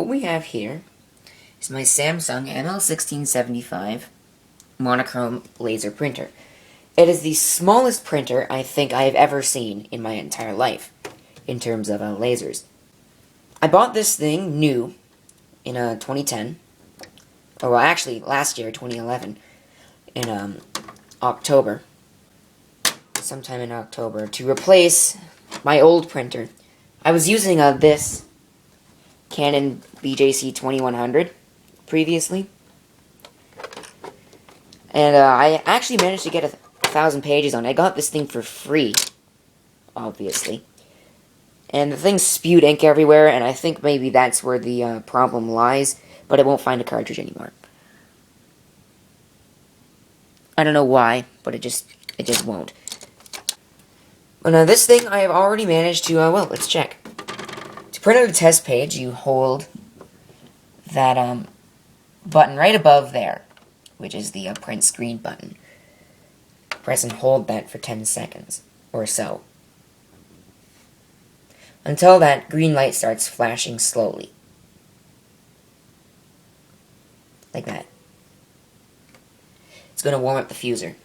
what we have here is my Samsung ML-1675 monochrome laser printer. It is the smallest printer I think I have ever seen in my entire life, in terms of lasers. I bought this thing new in 2010, or well, actually last year, 2011, in October, sometime in October, to replace my old printer. I was using this Canon BJC 2100 previously, and I actually managed to get 1,000 pages on it. I got this thing for free, obviously. And the thing spewed ink everywhere, and I think maybe that's where the problem lies, but it won't find a cartridge anymore. I don't know why, but it just won't. But this thing I have already managed to, well, let's check. To print out a test page, you hold that button right above there, which is the print screen button. Press and hold that for 10 seconds, or so, until that green light starts flashing slowly. Like that. It's going to warm up the fuser.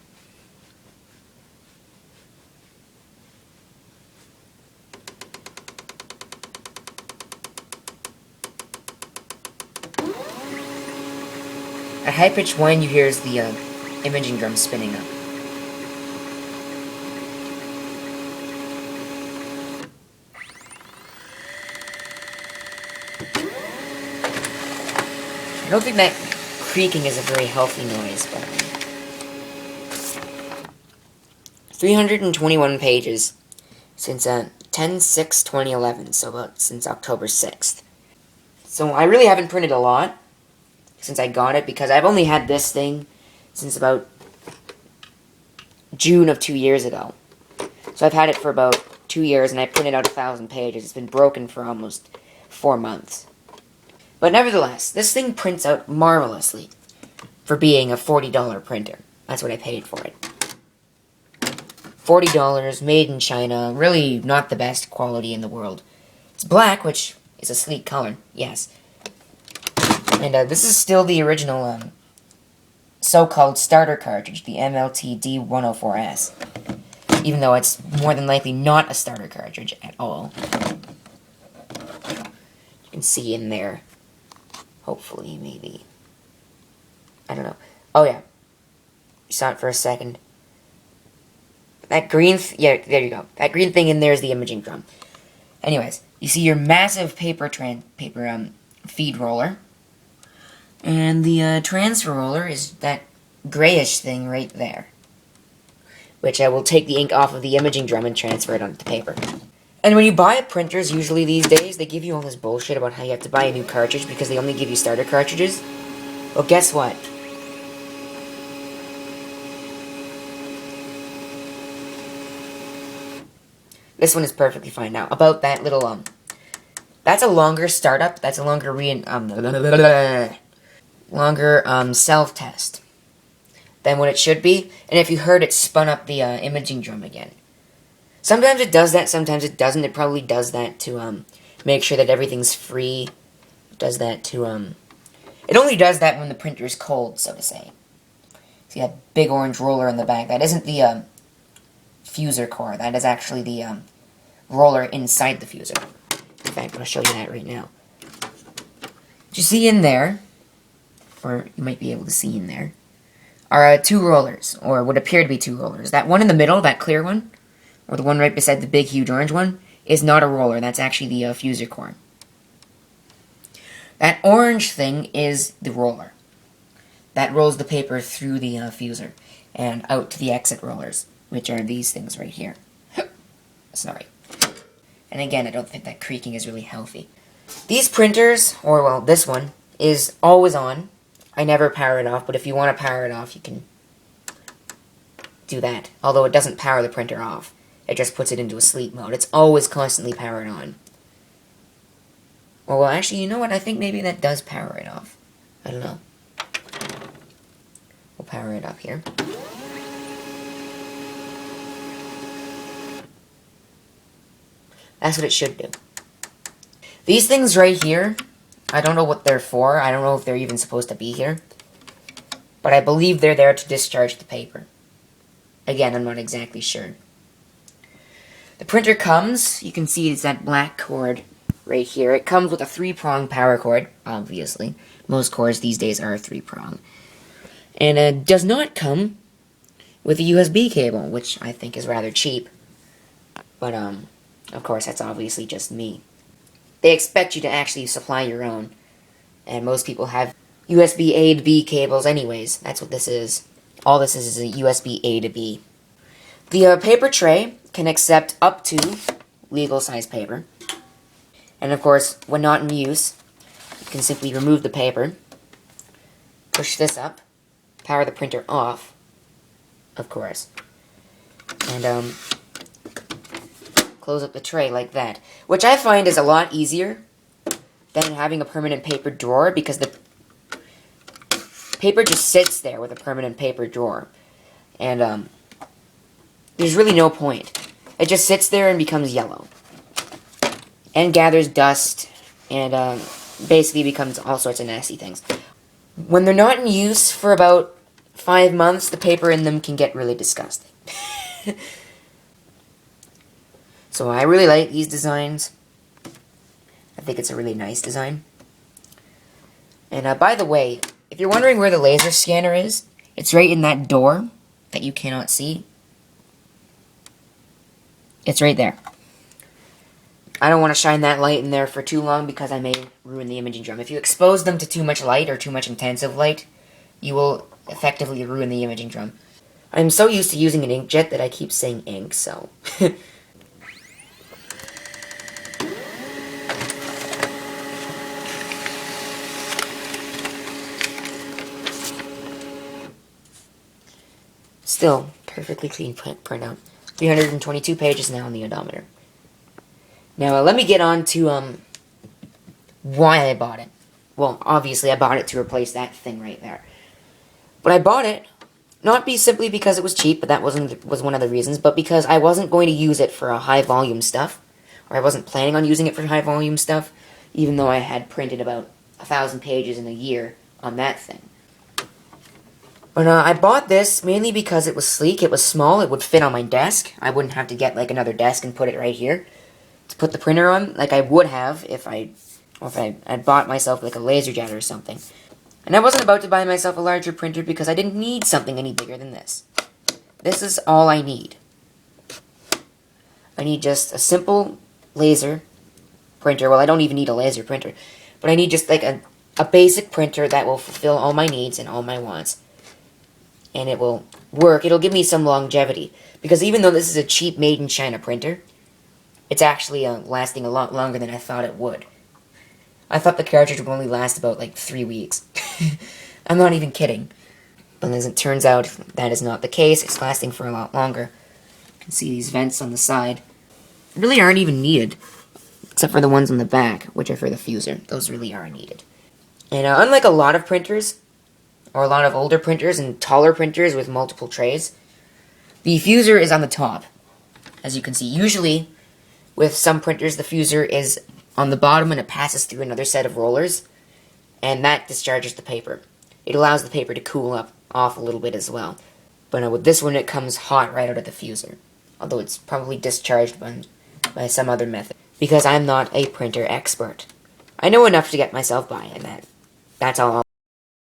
At high-pitched whine you hear is the imaging drum spinning up. I don't think that creaking is a very healthy noise, but 321 pages since 10/6/2011, so about since October 6th. So I really haven't printed a lot since I got it, because I've only had this thing since about June of 2 years ago. So I've had it for about 2 years, and I printed out 1,000 pages. It's been broken for almost 4 months. But nevertheless, this thing prints out marvelously for being a $40 printer. That's what I paid for it. $40, made in China, really not the best quality in the world. It's black, which is a sleek color, yes. And this is still the original so-called starter cartridge, the MLT-D104S. Even though it's more than likely not a starter cartridge at all. You can see in there. Hopefully, maybe. I don't know. Oh, yeah. You saw it for a second. That green... yeah, there you go. That green thing in there is the imaging drum. Anyways, you see your massive paper feed roller. And the transfer roller is that grayish thing right there. Which will take the ink off of the imaging drum and transfer it onto the paper. And when you buy printers, usually these days, they give you all this bullshit about how you have to buy a new cartridge because they only give you starter cartridges. Well, guess what? This one is perfectly fine now. About that little, that's a longer startup. That's a longer self-test than what it should be. And if you heard, it spun up the imaging drum again. Sometimes it does that, sometimes it doesn't. It probably does that to make sure that everything's free. It does that to it only does that when the printer is cold, so to say. See that big orange roller in the back? That isn't the fuser core. That is actually the roller inside the fuser. In fact, I'm going to show you that right now. What you see in there, or you might be able to see in there, are 2 rollers, or what appear to be 2 rollers. That one in the middle, that clear one, or the one right beside the big, huge orange one, is not a roller. That's actually the fuser core. That orange thing is the roller. That rolls the paper through the fuser and out to the exit rollers, which are these things right here. Sorry. And again, I don't think that creaking is really healthy. These printers, or well, this one, is always on. I never power it off, but if you want to power it off, you can do that. Although it doesn't power the printer off. It just puts it into a sleep mode. It's always constantly powered on. Well, actually, you know what? I think maybe that does power it off. I don't know. We'll power it up here. That's what it should do. These things right here I don't know what they're for. I don't know if they're even supposed to be here. But I believe they're there to discharge the paper. Again, I'm not exactly sure. The printer comes, you can see it's that black cord right here. It comes with a 3-prong power cord, obviously. Most cords these days are 3-prong. And it does not come with a USB cable, which I think is rather cheap. But, of course, that's obviously just me. They expect you to actually supply your own. And most people have USB A to B cables anyways. That's what this is. All this is a USB A to B. The paper tray can accept up to legal size paper. And of course, when not in use, you can simply remove the paper, push this up, power the printer off, of course, and close up the tray like that. Which I find is a lot easier than having a permanent paper drawer, because the paper just sits there with a permanent paper drawer. And there's really no point. It just sits there and becomes yellow. And gathers dust, and basically becomes all sorts of nasty things. When they're not in use for about 5 months, the paper in them can get really disgusting. So I really like these designs. I think it's a really nice design. And by the way, if you're wondering where the laser scanner is, it's right in that door that you cannot see. It's right there. I don't want to shine that light in there for too long because I may ruin the imaging drum. If you expose them to too much light or too much intensive light, you will effectively ruin the imaging drum. I'm so used to using an inkjet that I keep saying ink, so... Still, perfectly clean printout. 322 pages now on the odometer. Now, let me get on to, why I bought it. Well, obviously, I bought it to replace that thing right there. But I bought it, not simply because it was cheap, but that was one of the reasons, but because I wasn't going to use it for high-volume stuff, or I wasn't planning on using it for high-volume stuff, even though I had printed about 1,000 pages in a year on that thing. But I bought this mainly because it was sleek, it was small, it would fit on my desk. I wouldn't have to get like another desk and put it right here to put the printer on, like I would have if I bought myself like a LaserJet or something. And I wasn't about to buy myself a larger printer because I didn't need something any bigger than this. This is all I need. I need just a simple laser printer. Well, I don't even need a laser printer, but I need just like a basic printer that will fulfill all my needs and all my wants. And it will work. It'll give me some longevity. Because even though this is a cheap made-in-China printer, it's actually lasting a lot longer than I thought it would. I thought the cartridge would only last about, like, 3 weeks. I'm not even kidding. But as it turns out, that is not the case. It's lasting for a lot longer. You can see these vents on the side. Really aren't even needed. Except for the ones on the back, which are for the fuser. Those really are needed. And unlike a lot of printers, or a lot of older printers and taller printers with multiple trays, the fuser is on the top, as you can see. Usually, with some printers, the fuser is on the bottom and it passes through another set of rollers, and that discharges the paper. It allows the paper to cool off a little bit as well. But with this one, it comes hot right out of the fuser, although it's probably discharged by some other method, because I'm not a printer expert. I know enough to get myself by, and that's all.